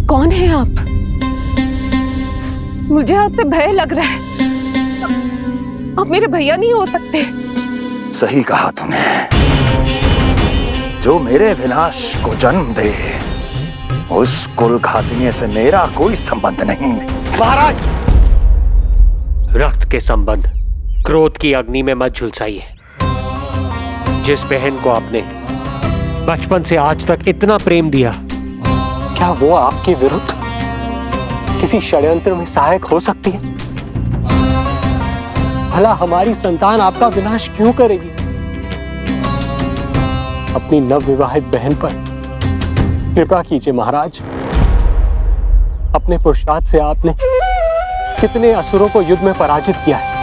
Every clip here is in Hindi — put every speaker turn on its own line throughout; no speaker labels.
कौन है आप? मुझे आपसे भय लग रहा है। आप मेरे भैया नहीं हो सकते।
सही कहा तूने। जो मेरे विनाश को जन्म दे, उस कुल घातिनी से मेरा कोई संबंध नहीं।
महाराज, रक्त के संबंध क्रोध की अग्नि में मत झुलसाइए। जिस बहन को आपने बचपन से आज तक इतना प्रेम दिया, क्या वो आपके विरुद्ध किसी षड्यंत्र में सहायक हो सकती है? भला हमारी संतान आपका विनाश क्यों करेगी? अपनी नवविवाहित बहन पर कृपा कीजिए महाराज। अपने पुरुषार्थ से आपने कितने असुरों को युद्ध में पराजित किया है।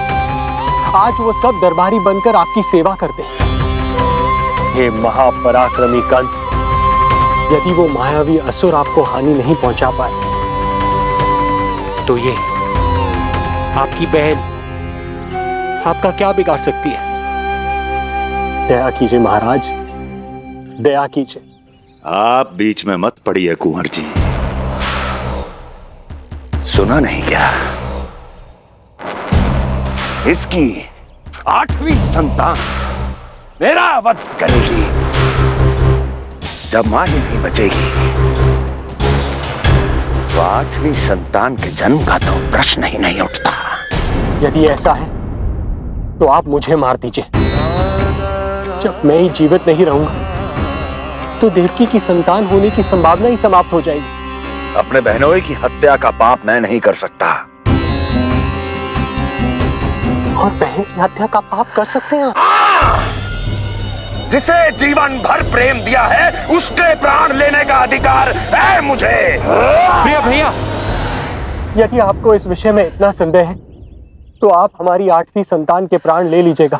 आज वो सब दरबारी बनकर आपकी सेवा करते हैं। ये महापराक्रमी कंस, यदि वो मायावी असुर आपको हानि नहीं पहुंचा पाए, तो ये आपकी बहन आपका क्या बिगाड़ सकती है? दया कीजिए महाराज, दया कीजिए।
आप बीच में मत पड़िए कुंवर जी। सुना नहीं क्या? इसकी 8वीं संतान मेरा वध करेगी। जब मां ही नहीं बचेगी, तो 8वीं संतान के जन्म का तो प्रश्न ही नहीं उठता।
यदि ऐसा है तो आप मुझे मार दीजिए। जब मैं ही जीवित नहीं रहूंगा, तो देवकी की संतान होने की संभावना ही समाप्त हो जाएगी।
अपने बहनोई की हत्या का पाप मैं नहीं कर सकता।
और बहन की हत्या का पाप कर सकते हैं?
जिसे जीवन भर प्रेम दिया है, उसके प्राण लेने का अधिकार है मुझे।
प्रिय भैया, यदि आपको इस विषय में इतना संदेह है, तो आप हमारी 8वीं संतान के प्राण ले लीजिएगा।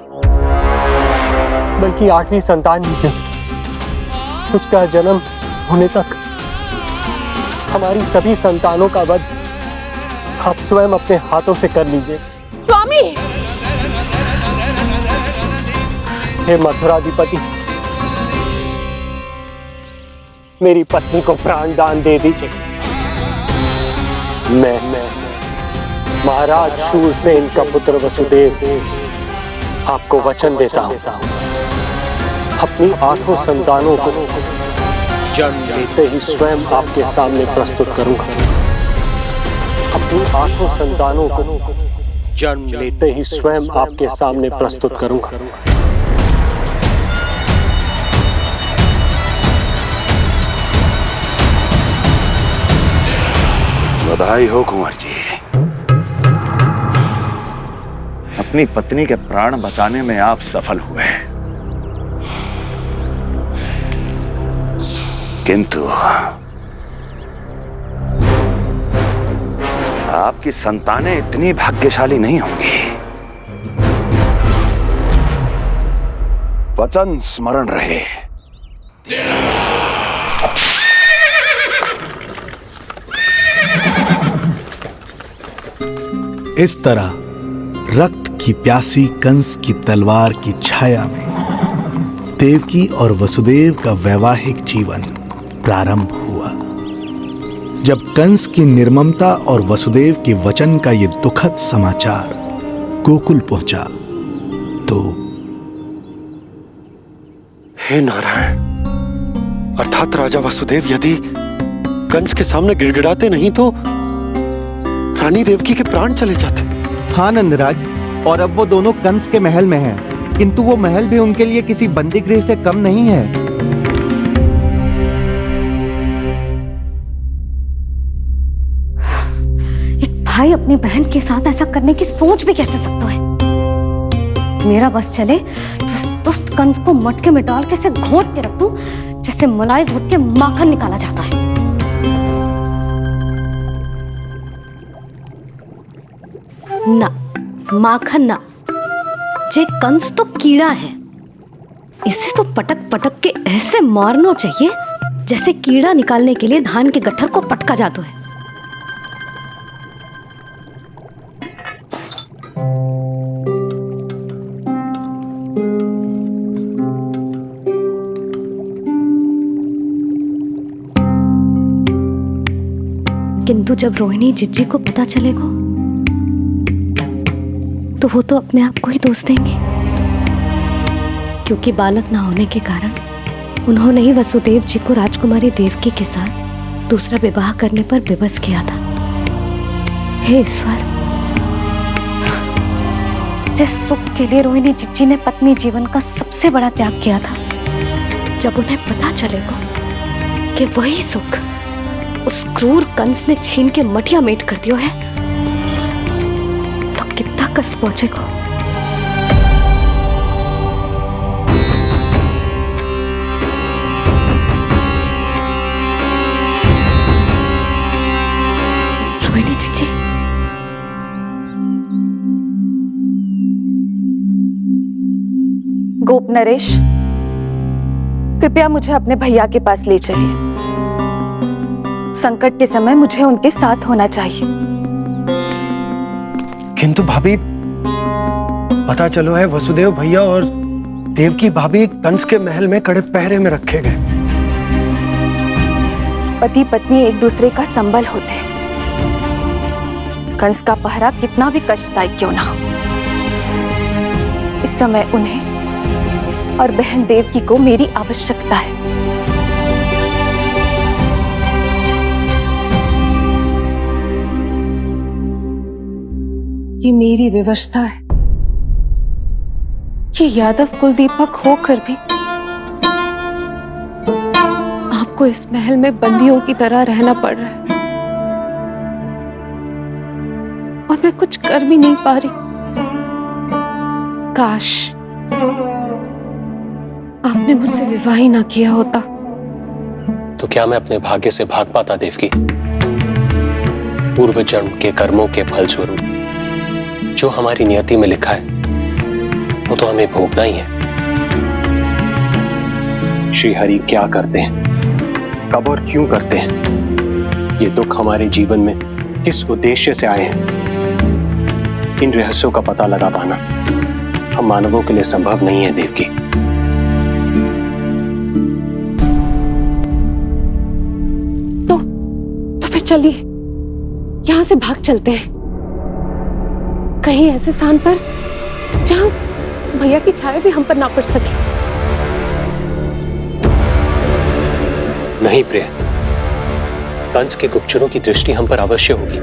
बल्कि 8वीं संतान ही क्यों, उसका जन्म होने तक हमारी सभी संतानों का वध आप स्वयं अपने हाथों से कर लीजिए।
स्वामी!
हे मथुराधिपति, मेरी पत्नी को प्राण दान दे दीजिए। मैं महाराज शूरसेन का पुत्र वसुदेव आपको वचन देता हूं, अपनी 8 संतानों को जन्म लेते ही स्वयं आपके सामने प्रस्तुत करूंगा। अपनी 8 संतानों को जन्म लेते ही स्वयं आपके सामने प्रस्तुत करूंगा।
बधाई हो कुंवर जी। अपनी पत्नी के प्राण बचाने में आप सफल हुए, किंतु आपकी संतानें इतनी भाग्यशाली नहीं होंगी। वचन स्मरण रहे।
इस तरह रक्त की प्यासी कंस की तलवार की छाया में देवकी और वसुदेव का वैवाहिक जीवन प्रारंभ हुआ। जब कंस की निर्ममता और वसुदेव के वचन का ये दुखद समाचार गोकुल पहुंचा, तो
हे नारायण, अर्थात राजा वसुदेव यदि कंस के सामने गिड़गिड़ाते नहीं तो रानी देवकी के प्राण चले जाते।
हाँ नंदराज, और अब वो दोनों कंस के महल में हैं, किंतु वो महल भी उनके लिए किसी बंदी गृह से कम नहीं है।
एक भाई अपनी बहन के साथ ऐसा करने की सोच भी कैसे सकता है? मेरा बस चले तो उस दुष्ट कंस को मटके में डाल के इसे घोंट के रख दूं, जैसे मलाई घोट के माखन निकाला जाता है। ना, माखन ना, जे कंस तो कीड़ा है। इसे तो पटक पटक के ऐसे मारना चाहिए जैसे कीड़ा निकालने के लिए धान के गट्ठर को पटका जाता है। किंतु जब रोहिणी जिज्जी को पता चलेगा तो वो तो अपने आप को ही दोष देंगे, क्योंकि बालक ना होने के कारण उन्होंने ही वसुदेव जी को राजकुमारी देवकी के साथ दूसरा विवाह करने पर विवश किया था। हे ईश्वर, जिस सुख के लिए रोहिणी जिज्जी ने पत्नी जीवन का सबसे बड़ा त्याग किया था, जब उन्हें पता चलेगा कि वही सुख उस क्रूर कंस ने छीन के मटिया मेट कर दिया है, तो कितना कष्ट पहुंचेगा। रोहिणी जीजी,
गोप नरेश, कृपया मुझे अपने भैया के पास ले चलिए। संकट के समय मुझे उनके साथ होना चाहिए।
किंतु भाभी, पता चलो है वसुदेव भैया और देवकी भाभी कंस के महल में कड़े पहरे में रखे गए।
पति पत्नी एक दूसरे का संबल होते हैं। कंस का पहरा कितना भी कष्टदायक क्यों ना हो, इस समय उन्हें और बहन देवकी को मेरी आवश्यकता है। ये मेरी विवशता है कि यादव कुलदीपक होकर भी आपको इस महल में बंदियों की तरह रहना पड़ रहा है, और मैं कुछ कर भी नहीं पा रही। काश आपने मुझसे विवाह ही ना किया होता।
तो क्या मैं अपने भाग्य से भाग पाता देवकी? पूर्व जन्म के कर्मों के फलस्वरूप जो हमारी नियति में लिखा है वो तो हमें भोगना ही है। श्री हरि क्या करते हैं, कब और क्यों करते हैं, ये दुख हमारे जीवन में किस उद्देश्य से आए हैं, इन रहस्यों का पता लगा पाना हम मानवों के लिए संभव नहीं है देवकी।
तो फिर चलिए यहां से भाग चलते हैं, कहीं ऐसे स्थान पर जहां भैया की छाया भी हम पर ना पड़ सके।
नहीं प्रिय, कंस के गुप्तचरों की दृष्टि हम पर अवश्य होगी,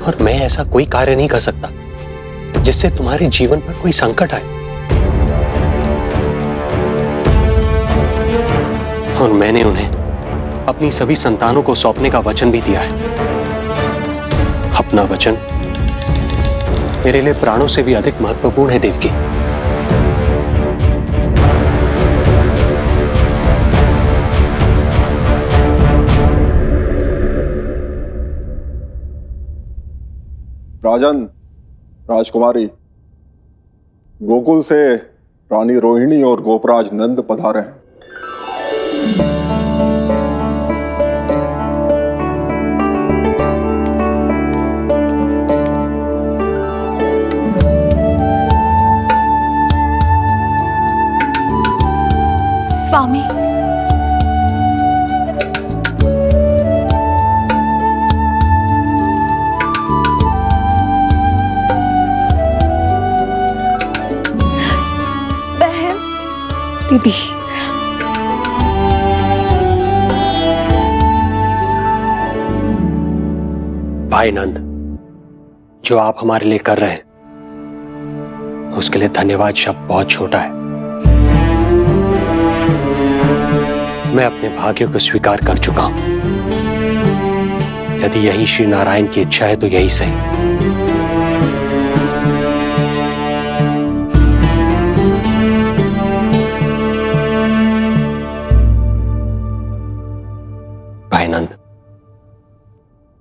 और मैं ऐसा कोई कार्य नहीं कर सकता जिससे तुम्हारे जीवन पर कोई संकट आए। और मैंने उन्हें अपनी सभी संतानों को सौंपने का वचन भी दिया है। अपना वचन मेरे लिए प्राणों से भी अधिक महत्वपूर्ण है देवकी।
राजन, राजकुमारी, गोकुल से रानी रोहिणी और गोपराज नंद पधारे हैं।
स्वामी, बहन, दीदी,
भाई नंद, जो आप हमारे लिए कर रहे हैं उसके लिए धन्यवाद शब्द बहुत छोटा है। मैं अपने भाग्य को स्वीकार कर चुका हूं। यदि यही श्री नारायण की इच्छा है तो यही सही। भाई नंद,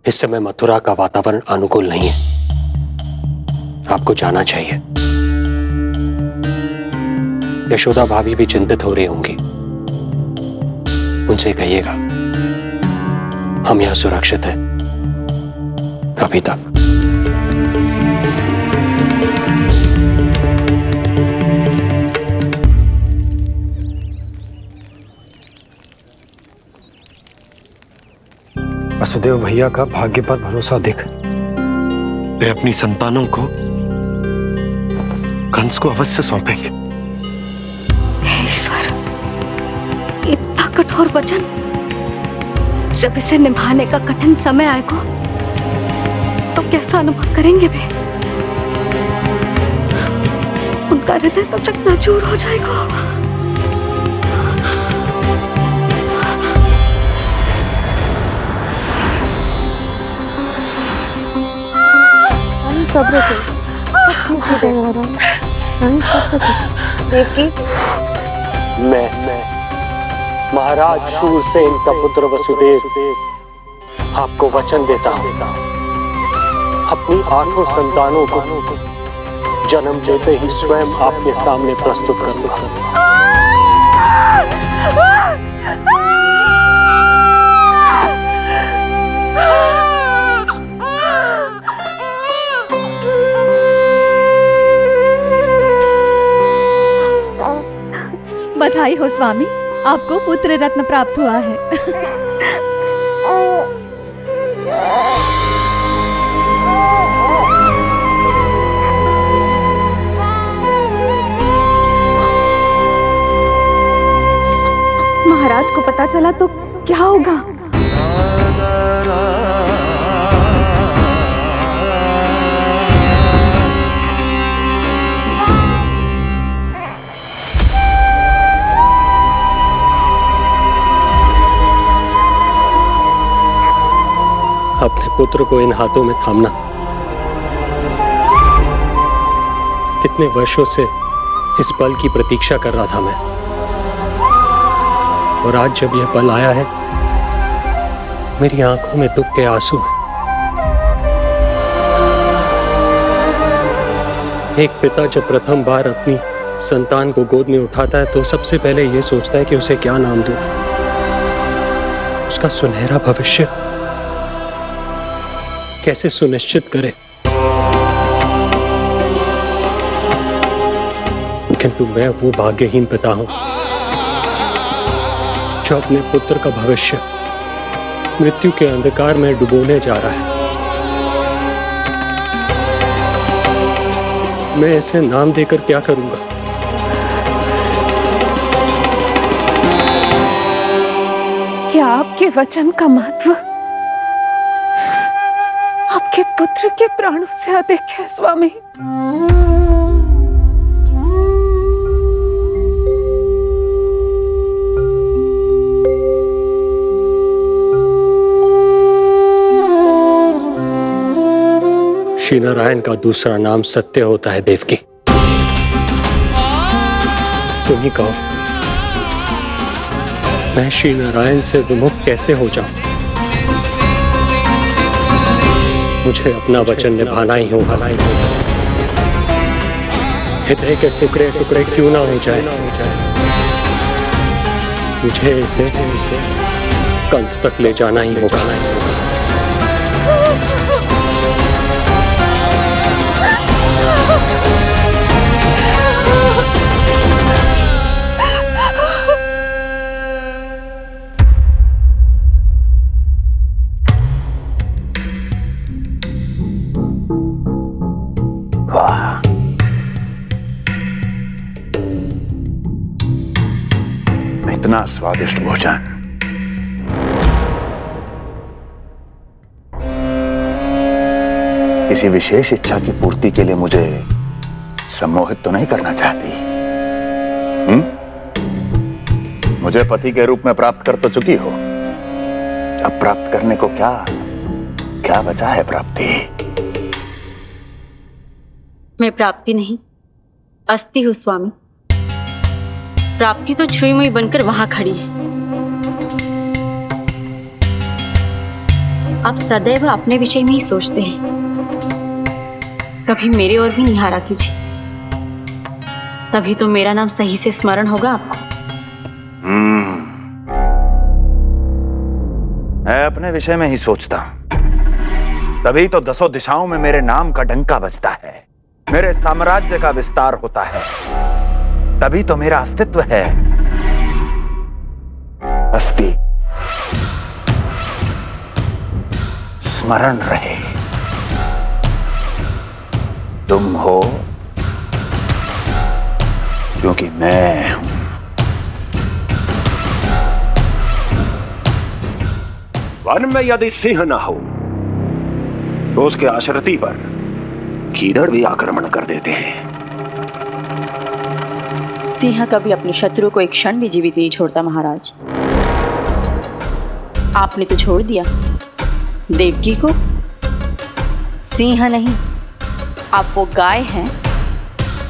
इस समय मथुरा का वातावरण अनुकूल नहीं है, आपको जाना चाहिए। यशोदा भाभी भी चिंतित हो रही होंगी, उनसे कहिएगा हम यहां सुरक्षित हैं अभी तक।
वसुदेव भैया का भाग्य पर भरोसा अधिक। वे अपनी संतानों को कंस को अवश्य सौंपेंगे।
हे ईश्वर, इतना कठोर वचन, जब इसे निभाने का कठिन समय आएगा तो कैसा अनुभव करेंगे वे? उनका हृदय तो चकनाचूर हो जाएगा।
सब्र से सब ठीक हो जाएगा। देवकी,
मैं महाराज शूरसेन का पुत्र वसुदेव आपको वचन देता हूं, अपनी 8 संतानों को जन्म देते ही स्वयं आपके सामने प्रस्तुत करूंगा।
बधाई हो स्वामी, आपको पुत्र रत्न प्राप्त हुआ है। महाराज को पता चला तो क्या होगा?
अपने पुत्र को इन हाथों में थामना। कितने वर्षों से इस पल की प्रतीक्षा कर रहा था मैं, और आज जब यह पल आया है, मेरी आंखों में दुख के आंसू हैं। एक पिता जब प्रथम बार अपनी संतान को गोद में उठाता है तो सबसे पहले यह सोचता है कि उसे क्या नाम दूं, उसका सुनहरा भविष्य कैसे सुनिश्चित करे। किंतु मैं वो भाग्यहीन पिता हूं जो अपने पुत्र का भविष्य मृत्यु के अंधकार में डुबोने जा रहा है। मैं इसे नाम देकर क्या करूंगा?
क्या आपके वचन का महत्व आपके पुत्र के प्राणों से अधिक है स्वामी?
श्री नारायण का दूसरा नाम सत्य होता है देवकी। तुम ही कहो, मैं श्री नारायण से विमुख कैसे हो जाऊं? मुझे अपना वचन निभाना ही होगा। हृदय के टुकड़े टुकड़े क्यों ना हो जाए, मुझे इसे कंस तक ले जाना ही होगा।
इतना स्वादिष्ट भोजन किसी विशेष इच्छा की पूर्ति के लिए मुझे सम्मोहित तो नहीं करना चाहती? मुझे पति के रूप में प्राप्त कर तो चुकी हो, अब प्राप्त करने को क्या क्या बचा है? प्राप्ति
मैं प्राप्ति नहीं, अस्थि हूं स्वामी। प्राप्ति तो छुई मुई बनकर वहां खड़ी है। आप सदैव अपने विषय में ही सोचते हैं, कभी मेरे ओर भी निहारा कीजिए, तभी तो मेरा नाम सही से स्मरण होगा आपको।
मैं अपने विषय में ही सोचता हूं, तभी तो 10 दिशाओं में मेरे नाम का डंका बजता है, मेरे साम्राज्य का विस्तार होता है, तभी तो मेरा अस्तित्व है। अस्थि स्मरण रहे, तुम हो क्योंकि मैं हूं।
वन में यदि सिंह न हो तो उसके आश्रिति पर गीदड़ भी आक्रमण कर देते हैं।
सिंह कभी अपने शत्रु को एक क्षण भी जीवित नहीं छोड़ता महाराज। आपने तो छोड़ दिया देवकी को। सिंह नहीं, आप वो गाय हैं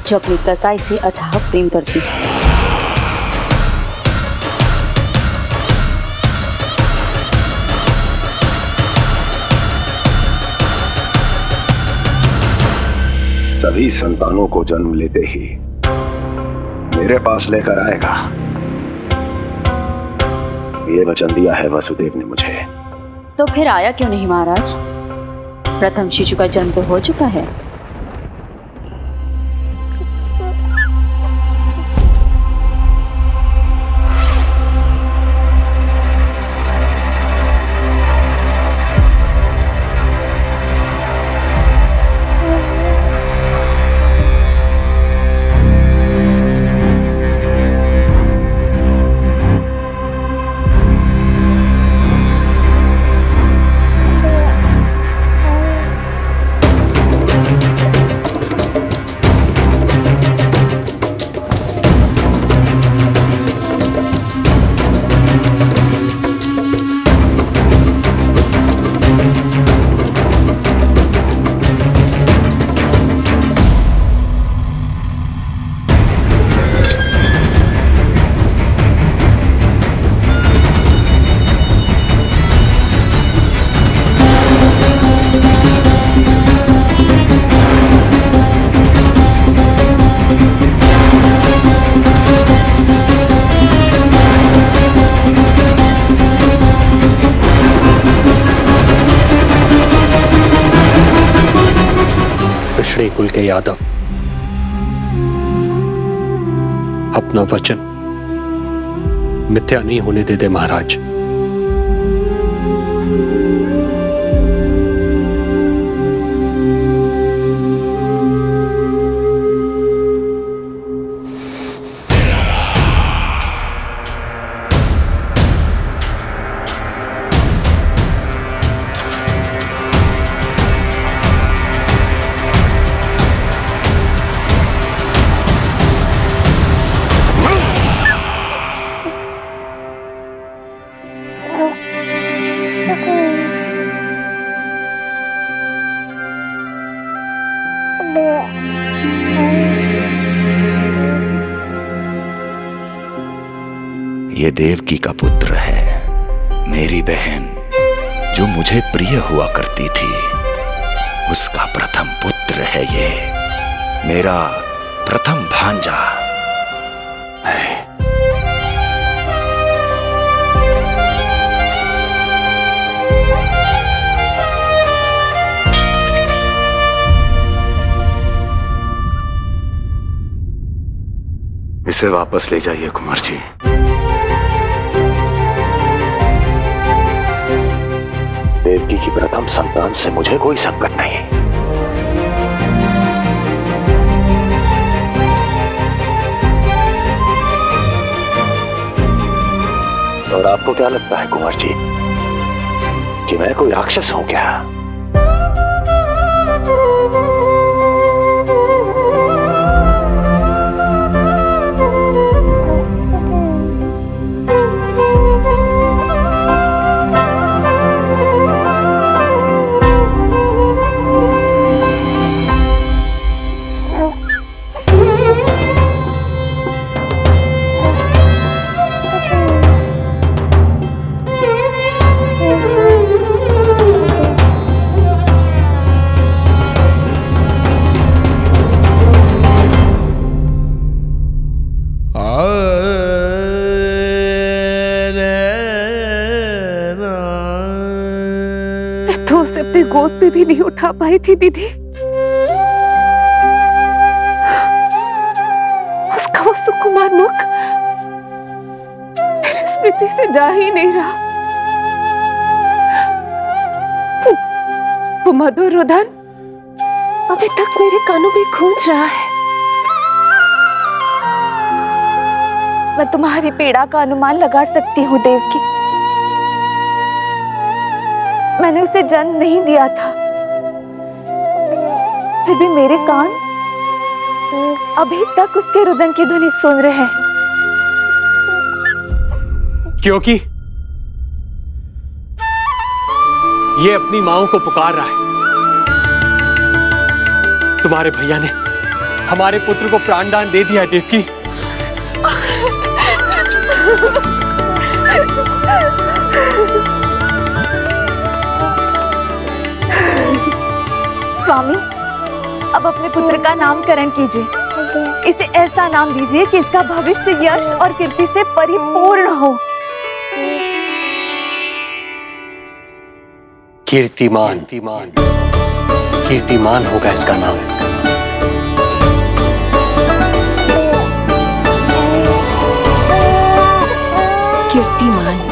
जो अपनी कसाई से अथाह प्रेम करती है।
सभी संतानों को जन्म लेते ही मेरे पास लेकर आएगा, ये वचन दिया है वसुदेव ने मुझे।
तो फिर आया क्यों नहीं महाराज? प्रथम शिशु का जन्म तो हो चुका है।
कुल के यादव अपना वचन मिथ्या नहीं होने देते महाराज।
ये देवकी का पुत्र है, मेरी बहन जो मुझे प्रिय हुआ करती थी, उसका प्रथम पुत्र है ये, मेरा प्रथम भांजा। इसे वापस ले जाइए कुंवर जी।
देवकी की प्रथम संतान से मुझे कोई संकट नहीं। और आपको क्या लगता है कुंवर जी कि मैं कोई राक्षस हूं क्या?
गोद पे भी नहीं उठा पाई थी दीदी। उसका वो सुकुमार मुख मेरी स्मृति से जा ही नहीं रहा। वो मधुर रुदन अभी तक मेरे कानों में गूंज रहा है।
मैं तुम्हारी पीड़ा का अनुमान लगा सकती हूँ देवकी। मैंने उसे जन्म नहीं दिया था, फिर भी मेरे कान अभी तक उसके रुदन की ध्वनि सुन रहे हैं।
क्योंकि ये अपनी माओ को पुकार रहा है। तुम्हारे भैया ने हमारे पुत्र को प्राणदान दे दिया देवकी।
स्वामी, अब अपने पुत्र का नामकरण कीजिए। इसे ऐसा नाम दीजिए कि इसका भविष्य यश और कीर्ति से परिपूर्ण हो।
कीर्तिमान कीर्तिमान होगा इसका नाम।
कीर्तिमान।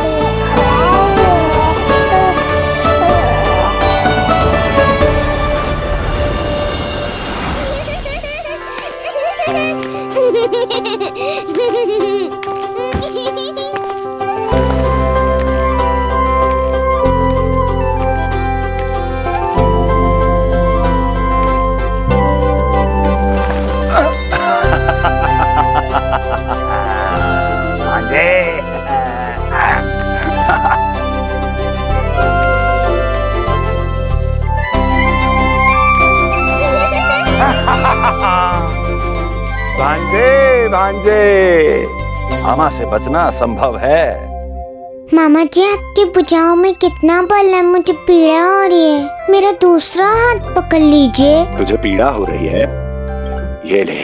भांजे भांजे, मामा से बचना असंभव है।
मामा जी, आपकी भुजाओं में कितना बल है, मुझे पीड़ा हो रही है। मेरा दूसरा हाथ पकड़ लीजिए।
तुझे पीड़ा हो रही है? ये ले।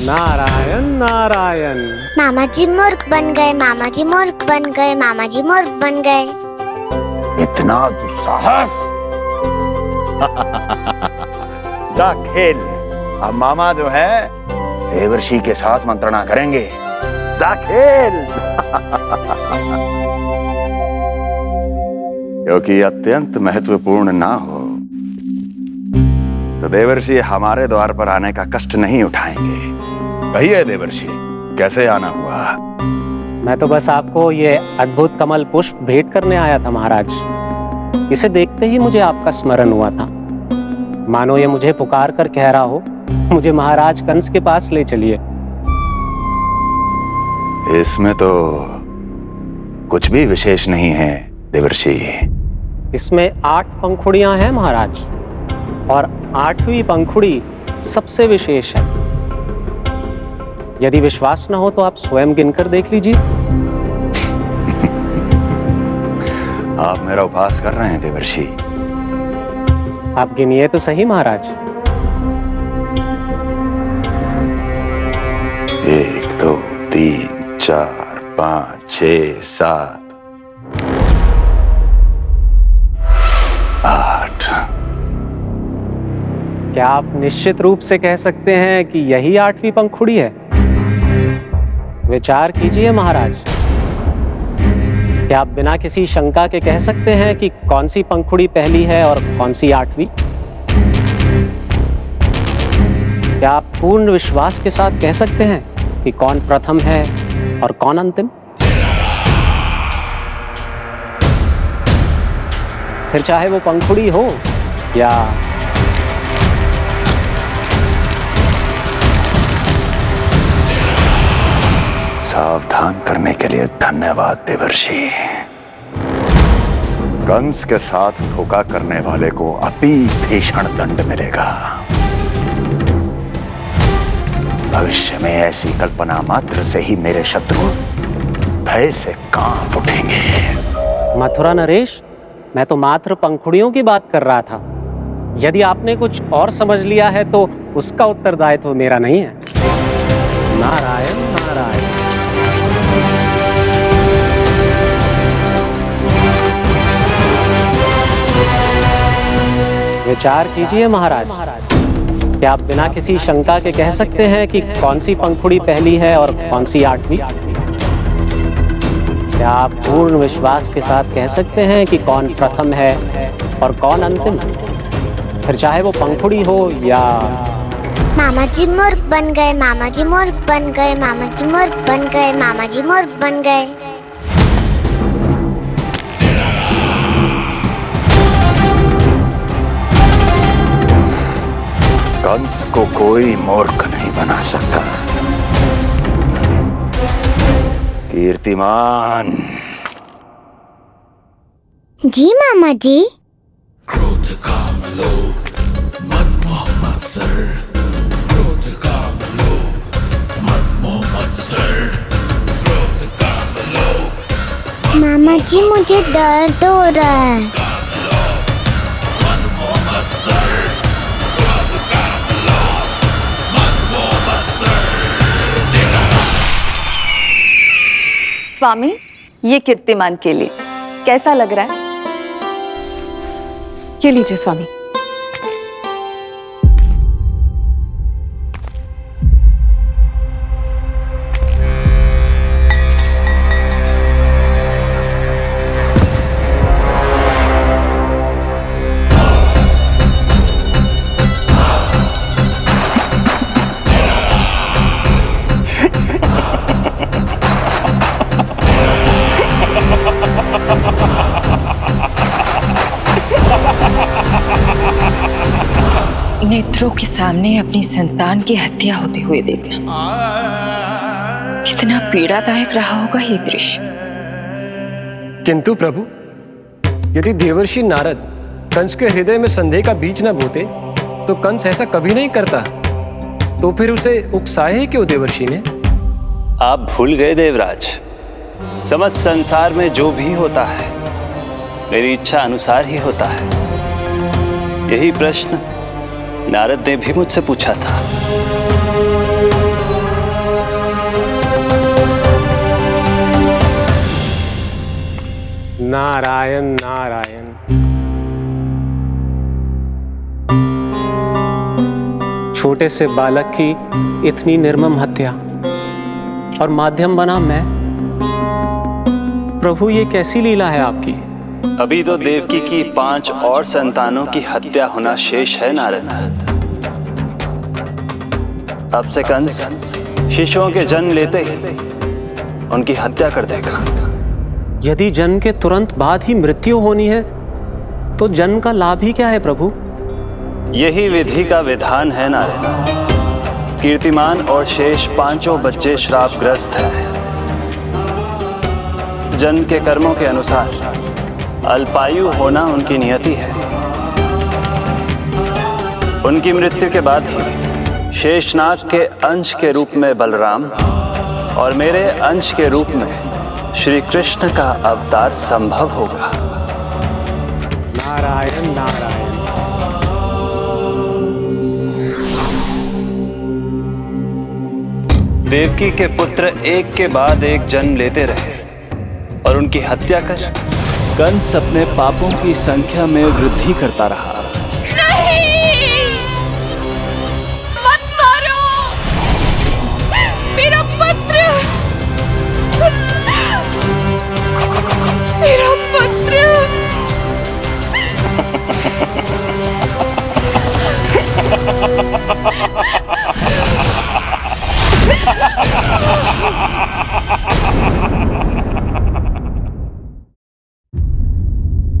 नारायण नारायण।
मामा जी मूर्ख बन गए, मामा जी मूर्ख बन गए, मामा जी मूर्ख बन गए।
इतना दुस्साहस। जा खेल। अब मामा जो है देवर्षि के साथ मंत्रणा करेंगे। जा खेल। क्योंकि अत्यंत महत्वपूर्ण ना हो तो देवर्षि हमारे द्वार पर आने का कष्ट नहीं उठाएंगे। कहिए देवर्षि, कैसे आना हुआ?
मैं तो बस आपको ये अद्भुत कमल पुष्प भेंट करने आया था महाराज। इसे देखते ही मुझे आपका स्मरण हुआ था। मानो ये मुझे पुकार कर कह रहा हो, मुझे महाराज कंस के पास ले चलिए।
इसमें तो कुछ भी विशेष नहीं है देवर्षि।
इसमें 8 पंखुड़ियां हैं महाराज, और 8वीं पंखुड़ी सबसे विशेष है। यदि विश्वास न हो तो आप स्वयं गिनकर देख लीजिए।
आप मेरा उपहास कर रहे हैं देवर्षि।
आप गिनिए तो सही महाराज।
1 2 3 4 5 6 7 8।
क्या आप निश्चित रूप से कह सकते हैं कि यही 8वीं पंखुड़ी है? विचार कीजिए महाराज। क्या आप बिना किसी शंका के कह सकते हैं कि कौन सी पंखुड़ी पहली है और कौन सी 8वीं? क्या आप पूर्ण विश्वास के साथ कह सकते हैं कि कौन प्रथम है और कौन अंतिम? फिर चाहे वो पंखुड़ी हो या
सावधान करने के लिए धन्यवाद देवर्षि। कंस के साथ धोखा करने वाले को अति भीषण दंड मिलेगा। भविष्य में ऐसी कल्पना मात्र से ही मेरे शत्रु भय से कांप उठेंगे।
मथुरा नरेश, मैं तो मात्र पंखुड़ियों की बात कर रहा था। यदि आपने कुछ और समझ लिया है तो उसका उत्तरदायित्व मेरा नहीं है। नारायण नारायण। विचार कीजिए महाराज। क्या आप बिना किसी शंका के कह सकते हैं कि कौन सी पंखुड़ी पहली है और कौन सी आठवीं? क्या आप पूर्ण विश्वास के साथ कह सकते हैं कि कौन प्रथम है और कौन अंतिम? फिर चाहे वो पंखुड़ी हो या...
मामा जी मूर्ख बन गए, मामा जी मूर्ख बन गए, मामा जी मूर्ख बन गए, मामा जी मूर्ख बन गए।
कंस को कोई मूर्ख नहीं बना सकता। कीर्तिमान।
जी मामा जी।
क्रोध काम लोभ मद मोह मत्सर, क्रोध काम लोभ मद मोह मत्सर, क्रोध काम लोभ।
मामा जी मुझे दर्द हो रहा है।
स्वामी, ये कीर्तिमान के लिए कैसा लग रहा है?
ये लीजिए स्वामी।
नेत्रों के सामने अपनी संतान की हत्या होते हुए देखना कितना पीड़ादायक रहा होगा ये दृश्य।
किंतु प्रभु, यदि देवर्षि नारद कंस के हृदय में संदेह का बीज न बोते तो कंस ऐसा कभी नहीं करता। तो फिर उसे उकसाए ही क्यों देवर्षि ने?
आप भूल गए देवराज, समस्त संसार में जो भी होता है मेरी इच्छा अनुसार ही होता है। यही प्रश्न नारद ने भी मुझसे पूछा था।
नारायण नारायण। छोटे से बालक की इतनी निर्मम हत्या और माध्यम बना मैं। प्रभु, ये कैसी लीला है आपकी?
अभी तो देवकी की 5 और संतानों की हत्या होना शेष है नारद। अब से कंस शिशुओं के जन्म लेते ही उनकी हत्या कर देगा।
यदि जन्म के तुरंत बाद ही मृत्यु होनी है तो जन्म का लाभ ही क्या है प्रभु?
यही विधि का विधान है नारद। कीर्तिमान और शेष 5 बच्चे श्रापग्रस्त हैं। जन्म के कर्मों के अनुसार अल्पायु होना उनकी नियति है। उनकी मृत्यु के बाद ही शेषनाग के अंश के रूप में बलराम और मेरे अंश के रूप में श्री कृष्ण का अवतार संभव होगा।
नारायण नारायण।
देवकी के पुत्र एक के बाद एक जन्म लेते रहे और उनकी हत्या कर कंस अपने पापों की संख्या में वृद्धि करता रहा।
नहीं! मत मारो! मेरा पुत्र! मेरा पुत्र!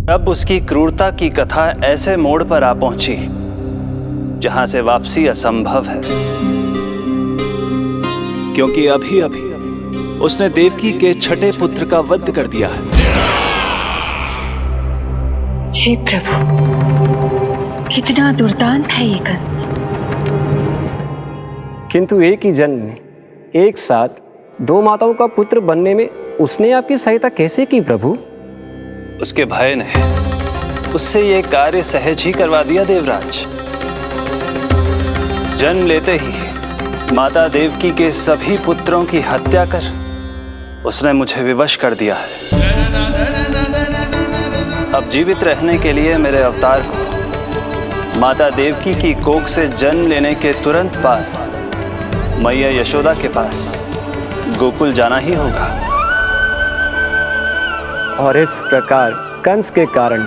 अब उसकी क्रूरता की कथा ऐसे मोड़ पर आ पहुंची जहां से वापसी असंभव है, क्योंकि अभी अभी उसने देवकी के छठे पुत्र का वध कर दिया है।
हे प्रभु, कितना दुर्दांत है ये कंस।
किंतु एक ही जन्म में एक साथ 2 माताओं का पुत्र बनने में उसने आपकी सहायता कैसे की प्रभु?
उसके भय ने उससे ये कार्य सहज ही करवा दिया देवराज। जन्म लेते ही माता देवकी के सभी पुत्रों की हत्या कर उसने मुझे विवश कर दिया है। अब जीवित रहने के लिए मेरे अवतार को
माता देवकी की कोख से जन्म लेने के तुरंत बाद मैया यशोदा के पास गोकुल जाना ही होगा।
और इस प्रकार कंस के कारण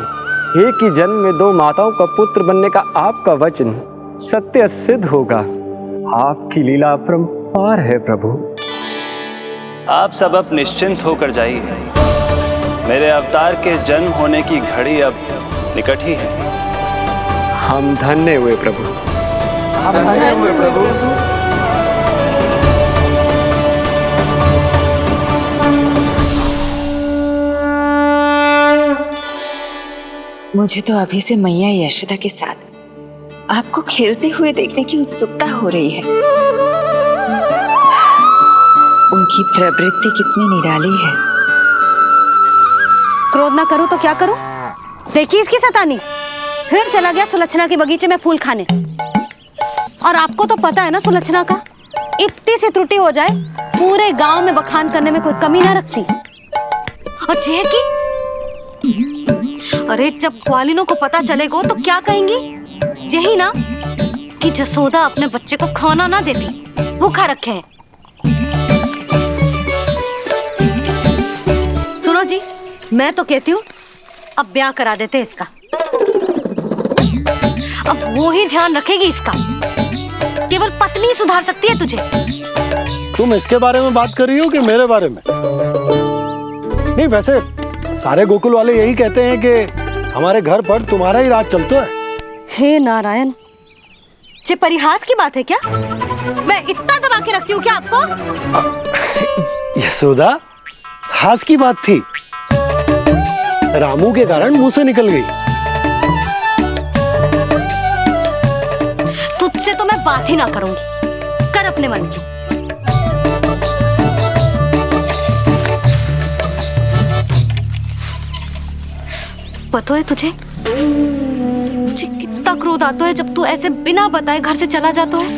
एक ही जन्म में दो माताओं का पुत्र बनने का आपका वचन सत्य सिद्ध होगा। आपकी लीला अपरंपार है प्रभु।
आप सब अब निश्चिंत होकर जाइए। मेरे अवतार के जन्म होने की घड़ी अब निकट ही है।
हम धन्य हुए प्रभु।
हम धन्य हुए प्रभु।
मुझे तो अभी से मैया यशोदा के साथ आपको खेलते हुए देखने की उत्सुकता हो रही है। उनकी प्रवृत्ति कितनी निराली है।
क्रोध ना करूं तो क्या करूं? देखिए इसकी शैतानी, फिर चला गया सुलक्षणा के बगीचे में फूल खाने। और आपको तो पता है ना सुलक्षणा का, इतनी सी त्रुटि हो जाए पूरे गांव में बखान करने में कोई कमी ना रखती। और जे की अरे जब ग्वालिनों को पता चलेगा तो क्या कहेंगी? यही ना कि जसोदा अपने बच्चे को खाना ना देती, भूखा रखे है। सुनो जी, मैं तो कहती हूँ अब ब्याह करा देते इसका। अब वो ही ध्यान रखेगी इसका। केवल पत्नी सुधार सकती है तुझे।
तुम इसके बारे में बात कर रही हो कि मेरे बारे में? नहीं, वैसे सारे गोकुल वाले यही कहते हैं कि हमारे घर पर तुम्हारा ही राज चलता है।
हे नारायण, ये परिहास की बात है क्या? मैं इतना दबा के रखती हूँ क्या आपको?
यशोदा, हास की बात थी। रामू के कारण मुंह से निकल गई।
तुझसे तो मैं बात ही ना करूंगी। कर अपने मन की। पता है तुझे कितना क्रोध आता है जब तू ऐसे बिना बताए घर से चला जाता है।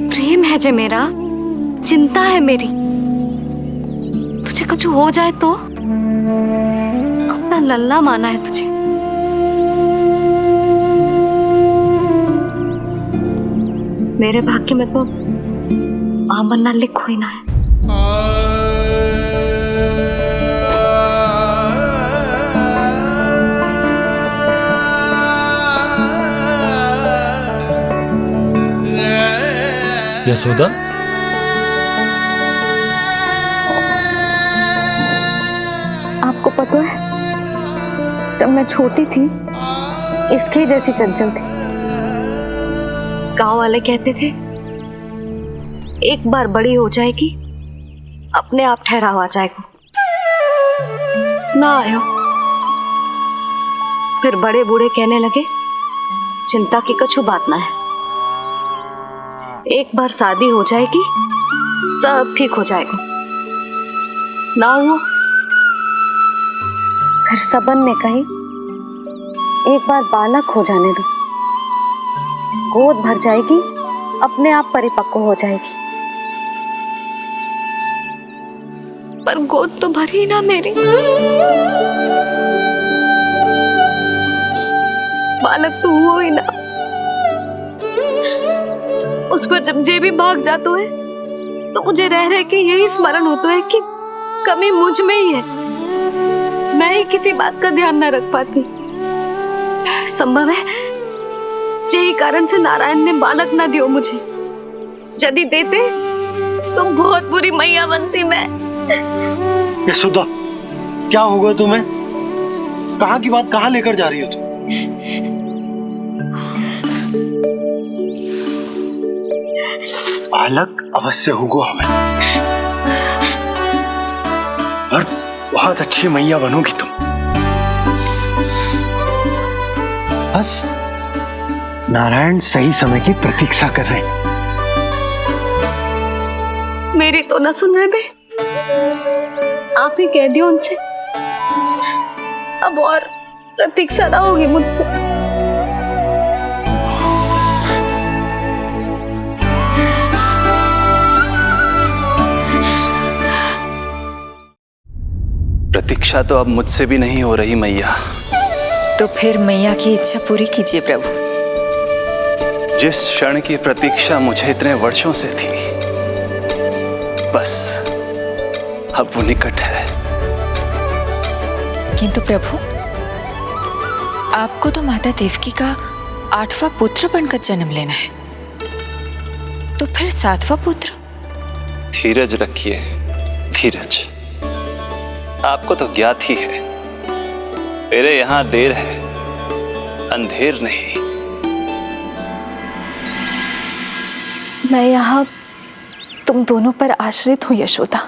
प्रेम है जे मेरा, चिंता है मेरी। तुझे कुछ हो जाए तो अपना लल्ला माना है तुझे। मेरे भाग्य में तो मां बनना लिखो ही ना है।
यशोदा,
आपको पता है जब मैं छोटी थी इसके जैसी चंचल थी। गांव वाले कहते थे एक बार बड़ी हो जाएगी अपने आप ठहराव आ जाएगा। ना आयो। फिर बड़े बूढ़े कहने लगे चिंता की कछु बात ना है, एक बार शादी हो जाएगी सब ठीक हो जाएगा। ना हुआ। फिर सबन ने कही एक बार बालक हो जाने दो, गोद भर जाएगी अपने आप परिपक्व हो जाएगी। पर गोद तो भरी ना मेरी। बालक तो हुआ ही ना। उस पर जब जे भी भाग जाता है तो मुझे रह रह के यही स्मरण होता है कि कमी मुझ में ही है। मैं ही किसी बात का ध्यान न रख पाती। संभव है यही कारण से नारायण ने बालक ना दियो मुझे। यदि देते तो बहुत बुरी मैया बनती मैं।
यशोदा, क्या होगा तुम्हें? कहाँ की बात कहाँ लेकर जा रही हो तुम? बालक अवश्य होगा हमें, और बहुत अच्छी मैया बनोगी तुम। बस नारायण सही समय की प्रतीक्षा कर रहे हैं।
मेरी तो ना सुन रहे बे। आप ही कह दियो उनसे, अब और प्रतीक्षा ना होगी मुझसे।
प्रतीक्षा तो अब मुझसे भी नहीं हो रही मैया।
तो फिर मैया की इच्छा पूरी कीजिए प्रभु।
जिस क्षण की प्रतीक्षा मुझे इतने वर्षों से थी, बस अब वो निकट है।
किंतु प्रभु, आपको तो माता देवकी का 8वां पुत्र बनकर जन्म लेना है, तो फिर 7वां पुत्र?
धीरज रखिए, धीरज। आपको तो ज्ञात ही है, मेरे यहां देर है, अंधेर नहीं।
मैं यहाँ तुम दोनों पर आश्रित हूँ यशोदा।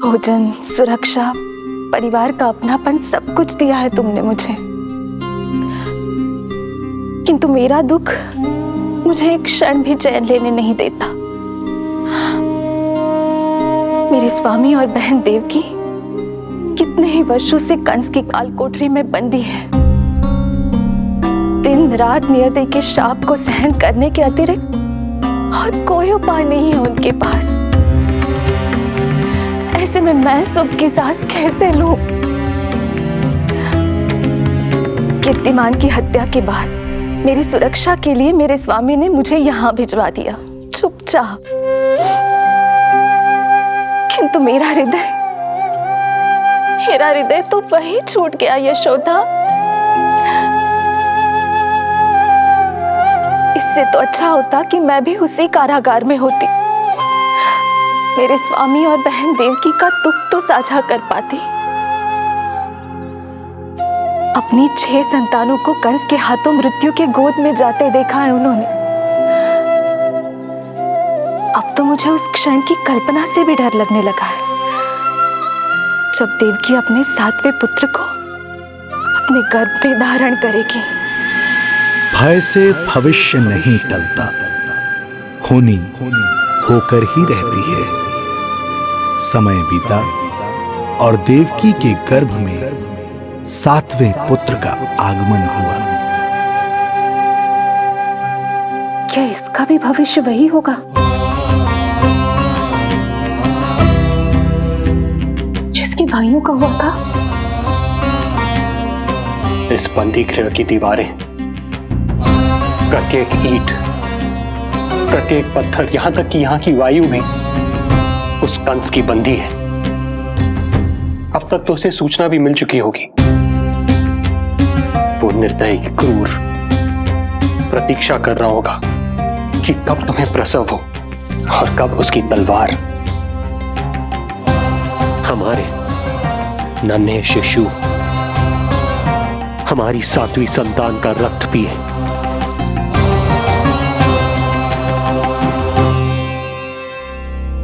भोजन, सुरक्षा, परिवार का अपनापन सब कुछ दिया है तुमने मुझे, किंतु मेरा दुख मुझे एक क्षण भी चैन लेने नहीं देता। मेरे स्वामी और बहन देवकी कितने ही वर्षों से कंस की काल कोठरी में बंदी है। दिन रात नियति के शाप को सहन करने के अतिरिक्त और कोई उपाय नहीं है उनके पास। ऐसे में मैं सुख की सांस कैसे लूं? कीर्तिमान की हत्या के बाद मेरी सुरक्षा के लिए मेरे स्वामी ने मुझे यहाँ भिजवा दिया चुपचाप, किंतु मेरा हृदय तो वही छूट गया यशोदा। इससे तो अच्छा होता कि मैं भी उसी कारागार में होती, मेरे स्वामी और बहन देवकी का दुख तो साझा कर पाती। अपनी 6 संतानों को कंस के हाथों मृत्यु के गोद में जाते देखा है उन्होंने। अब तो मुझे उस क्षण की कल्पना से भी डर लगने लगा है, जब देवकी अपने 7वें पुत्र को अपने गर्भ में धारण करेगी।
भय से भविष्य नहीं टलता, होनी होकर ही रहती है। समय बीता और देवकी के गर्भ में 7वें पुत्र का आगमन हुआ।
क्या इसका भी भविष्य वही होगा जिसके भाइयों का हुआ था?
इस बंदी गृह की दीवारें, प्रत्येक ईंट, प्रत्येक पत्थर, यहां तक कि यहां की वायु भी उस कंस की बंदी है। अब तक तो उसे सूचना भी मिल चुकी होगी। वो निर्दयी, क्रूर प्रतीक्षा कर रहा होगा कि कब तुम्हें प्रसव हो और कब उसकी तलवार हमारे नन्हे शिशु, हमारी 7वीं संतान का रक्त पिए।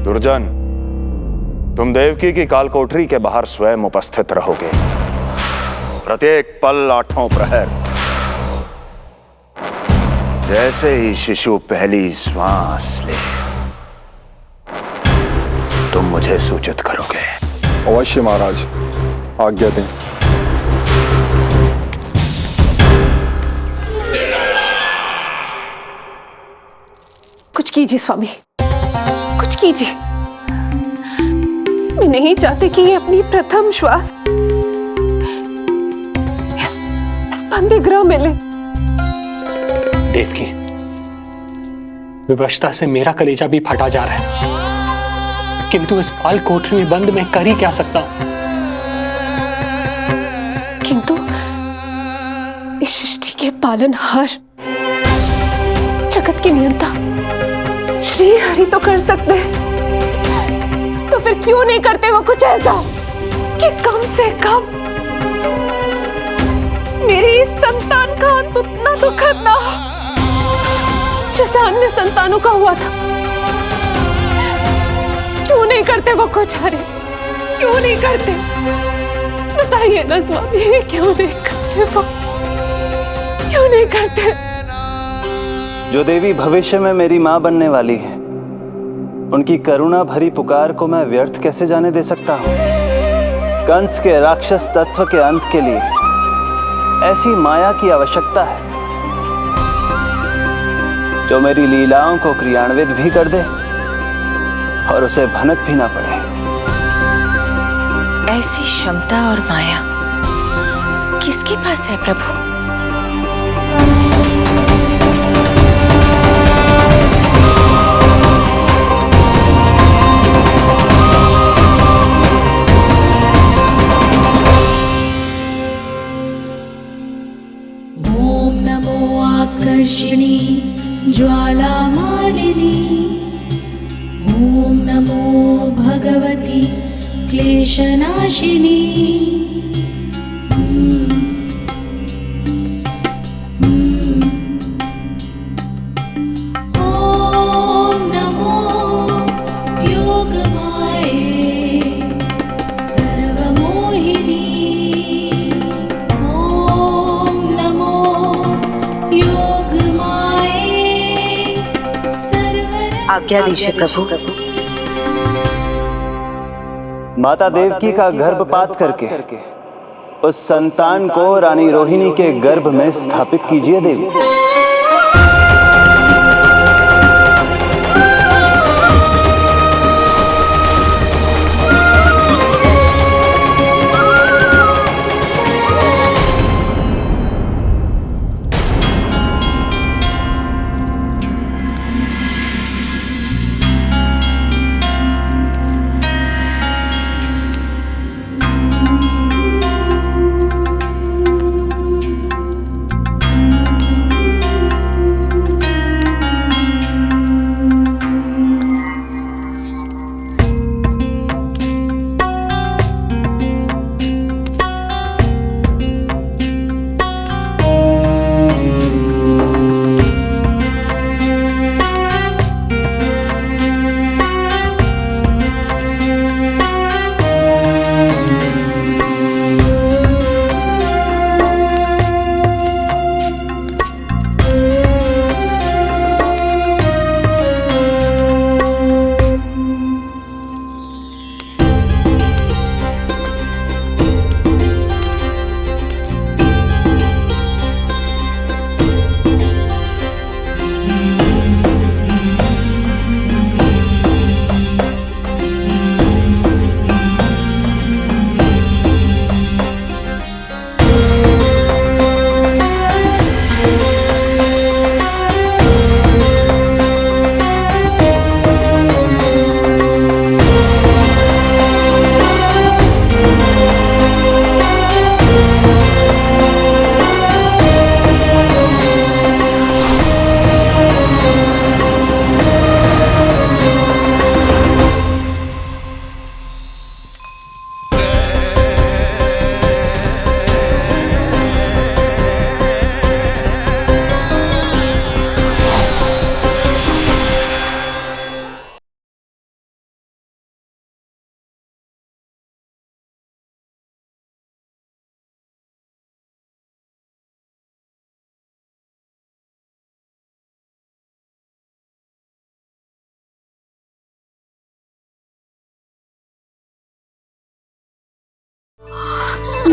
दुर्जन, तुम देवकी की कालकोठरी के बाहर स्वयं उपस्थित रहोगे, प्रत्येक पल 8वां प्रहर। जैसे ही शिशु पहली श्वास ले, तुम मुझे सूचित करोगे।
अवश्य महाराज, आज्ञा दें।
कुछ कीजिए स्वामी, कुछ कीजिए। मैं नहीं चाहती कि ये अपनी प्रथम श्वास इस बंदी गृह में ले।
देवकी, विवशता से मेरा कलेजा भी फटा जा रहा है, किंतु इस काल कोठरी में बंद मैं कर ही क्या सकता हूं?
किंतु इस सृष्टि के पालनहार, जगत की नियंता श्री हरि तो कर सकते हैं, तो फिर क्यों नहीं करते वो कुछ ऐसा कि कम से कम मेरी इस संतान का अंत उतना दुखद ना हो जैसा अन्य संतानों का हुआ था। क्यों नहीं करते वो कुछ? अरे क्यों नहीं करते? बताइए ना स्वामी, क्यों नहीं करते वो? क्यों नहीं करते?
जो देवी भविष्य में मेरी मां बनने वाली है, उनकी करुणा भरी पुकार को मैं व्यर्थ कैसे जाने दे सकता हूं? कंस के राक्षस तत्व के अंत के लिए ऐसी माया की आवश्यकता है जो मेरी लीलाओं को क्रियान्वित भी कर दे और उसे भनक भी ना पड़े।
ऐसी क्षमता और माया किसके पास है प्रभु?
ओम नमो आकर्षिणी ज्वाला मालिनी, ओम नमो भगवती क्लेशनाशिनी। ओम नमो योगमाये सर्वमोहिनी, ओम नमो योगमाये सर्वर।
आज्ञा दीजिए प्रभु।
माता देवकी का गर्भपात करके उस संतान को रानी रोहिणी के गर्भ में स्थापित कीजिए देवी।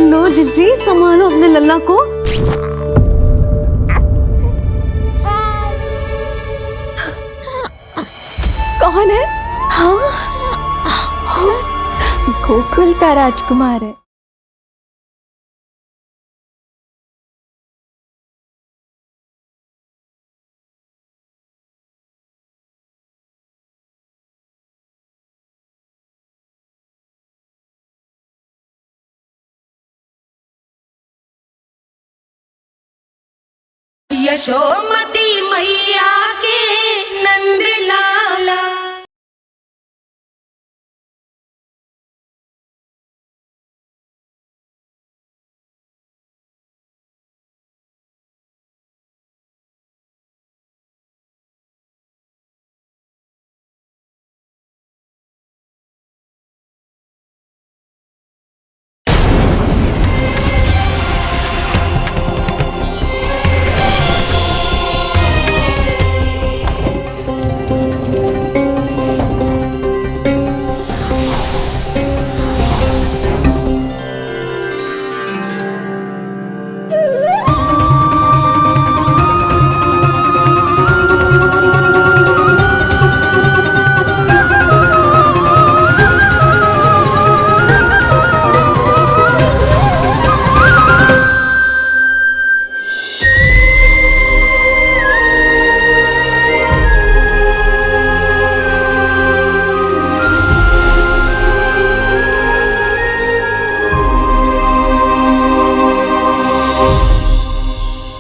लो जिज्जी, संभालो अपने लल्ला को।
कौन है? हाँ, गोकुल का राजकुमार है।
यशोमती मैया के नंद लाला।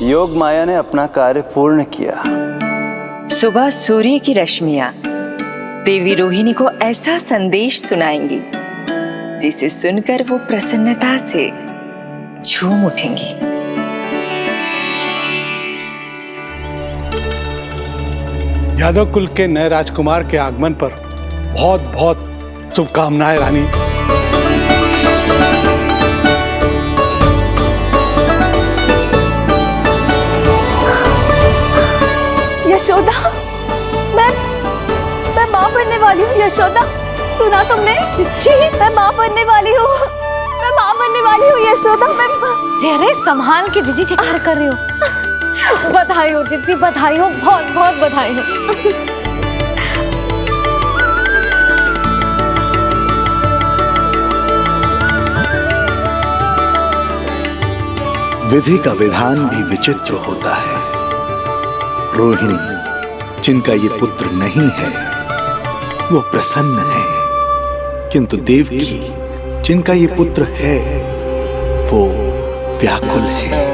योग माया ने अपना कार्य पूर्ण किया।
सुबह सूर्य की रश्मियां देवी रोहिणी को ऐसा संदेश सुनाएंगी जिसे सुनकर वो प्रसन्नता से झूम उठेंगी।
यादव कुल के नए राजकुमार के आगमन पर बहुत बहुत शुभकामनाएं रानी।
यशोदा, मैं माँ बनने वाली हूँ। यशोदा, सुना तुमने? चिच्ची, मैं माँ बनने वाली हूँ। मैं माँ बनने वाली हूँ यशोदा। मैं
अरे संभाल के जीजी चिकार कर रही हो।
बधाई हो चिच्ची, बधाई हो, बहुत बहुत बधाई हो।
विधि का विधान भी विचित्र होता है। रोहिणी, जिनका ये पुत्र नहीं है, वो प्रसन्न है, किंतु देवकी, जिनका ये पुत्र है, वो व्याकुल है।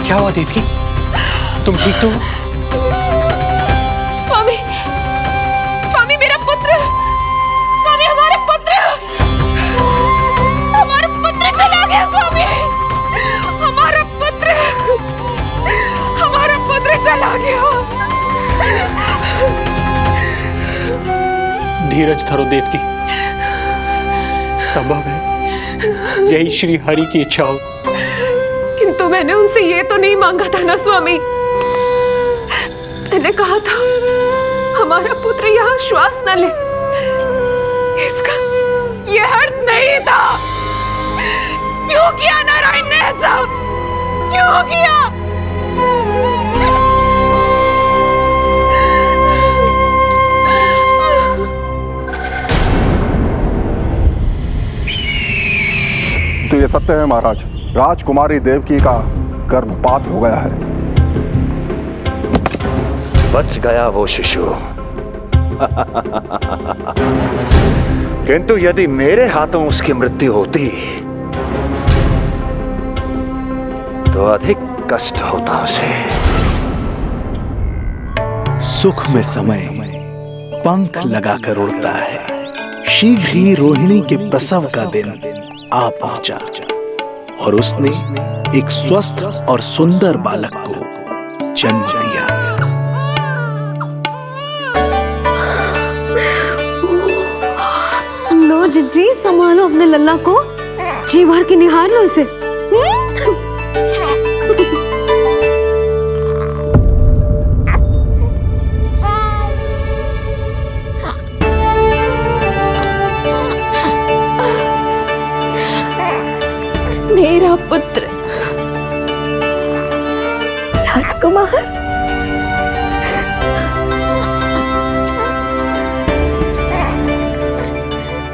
क्या हुआ देवकी? तुम ठीक तो हो?
स्वामी, स्वामी मेरा पुत्र, स्वामी हमारा पुत्र चला गया। स्वामी, हमारा पुत्र चला गया।
धीरज धरो देवकी, संभव है यही श्री हरि की इच्छा हो।
किंतु मैंने उनसे ये तो नहीं मांगा था ना स्वामी। मैंने कहा था हमारा पुत्र यहाँ श्वास न ले। इसका ये अर्थ नहीं था। क्यों किया नारायण ने ऐसा? क्यों किया?
तो ये सत्य है महाराज, राजकुमारी देवकी का गर्भपात हो गया है।
बच गया वो शिशु। किंतु यदि मेरे हाथों उसकी मृत्यु होती तो अधिक कष्ट होता उसे।
सुख में समय पंख लगाकर उड़ता है। शीघ्र ही रोहिणी के प्रसव का दिन आ पहुंचा और उसने एक स्वस्थ और सुंदर बालक को जन्म दिया।
लो जिज्जी, संभालो अपने लल्ला को, जी भर के निहार लो इसे।
मेरा पुत्र राजकुमार।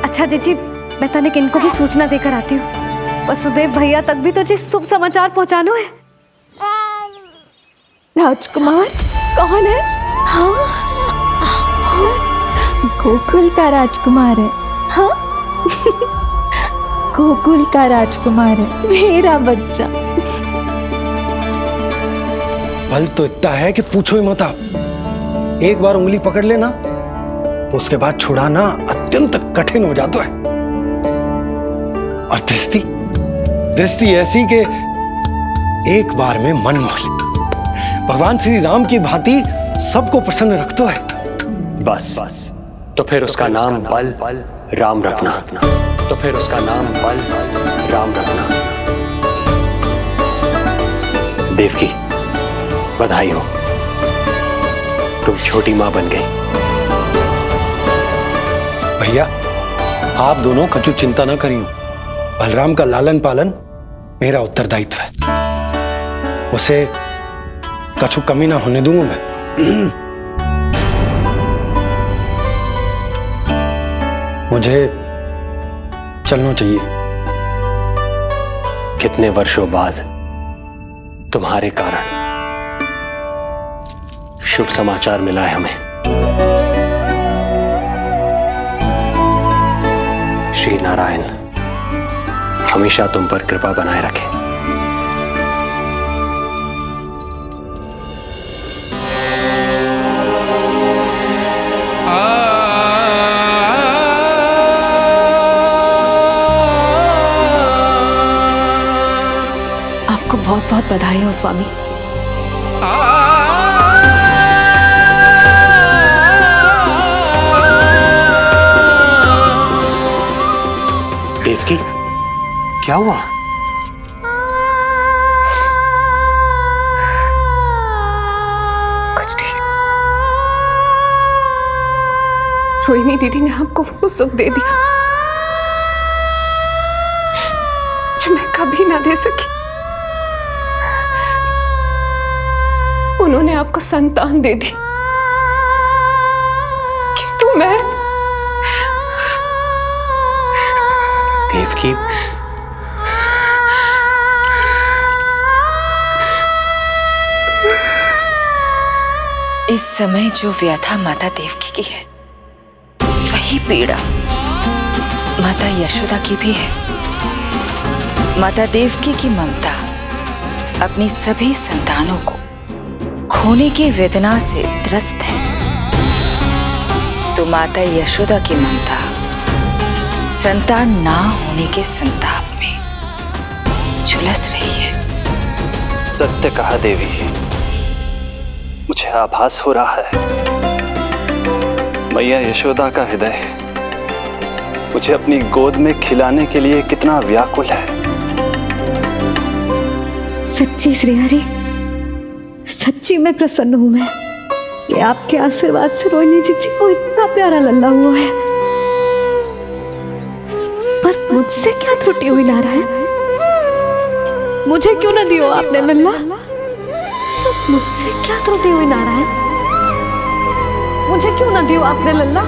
अच्छा जीजी, मैं तनिक इनको भी सूचना देकर आती हूँ। वसुदेव भैया तक भी तो जी शुभ समाचार पहुंचानो है।
राजकुमार कौन है? हाँ, गोकुल का राजकुमार है। हाँ, गोकुल का राजकुमार है, मेरा बच्चा।
बल तो इतना है कि पूछो ही मत आप। एक बार उंगली पकड़ लेना तो उसके बाद छुड़ाना अत्यंत कठिन हो जाता है। और दृष्टि ऐसी कि एक बार में मन मोह ले। भगवान श्री राम की भांति सबको प्रसन्न रखता है।
बस तो फिर उसका नाम बल राम रखना। तो फिर उसका नाम बल राम रखना। देवकी, बधाई हो, तुम छोटी मां बन गई।
भैया, आप दोनों कछु चिंता न करियो। बलराम का लालन पालन मेरा उत्तरदायित्व है। उसे कछु कमी ना होने दूंगा मैं। मुझे चलना चाहिए।
कितने वर्षों बाद तुम्हारे कारण शुभ समाचार मिला है हमें। श्री नारायण हमेशा तुम पर कृपा बनाए रखे।
आपको बहुत बहुत बधाई हो स्वामी।
देवकी, क्या हुआ?
कुछ नहीं। रोहिणी दीदी ने आपको वो सुख दे दिया जो मैं कभी ना दे सकी। उन्होंने आपको संतान दे दी, किंतु मैं
देवकी,
इस समय जो व्यथा माता देवकी की है वही पीड़ा माता यशोदा की भी है। माता देवकी की ममता अपनी सभी संतानों को खोने की वेदना से त्रस्त है, तो माता यशोदा की ममता संतान ना होने के संताप में झुलस रही है।
सत्य कहा देवी, मुझे आभास हो रहा है मैया यशोदा का हृदय मुझे अपनी गोद में खिलाने के लिए कितना व्याकुल है।
सच्ची श्री हरि, सच्ची में प्रसन्न हूं मैं कि आपके आशीर्वाद से रोहिणी जी को इतना प्यारा लल्ला हुआ है। पर मुझसे क्या त्रुटि हुई नारायण? मुझे क्यों न दियो आपने लल्ला? मुझसे क्या त्रुटि हुई नारायण? मुझे क्यों न दियो आपने लल्ला?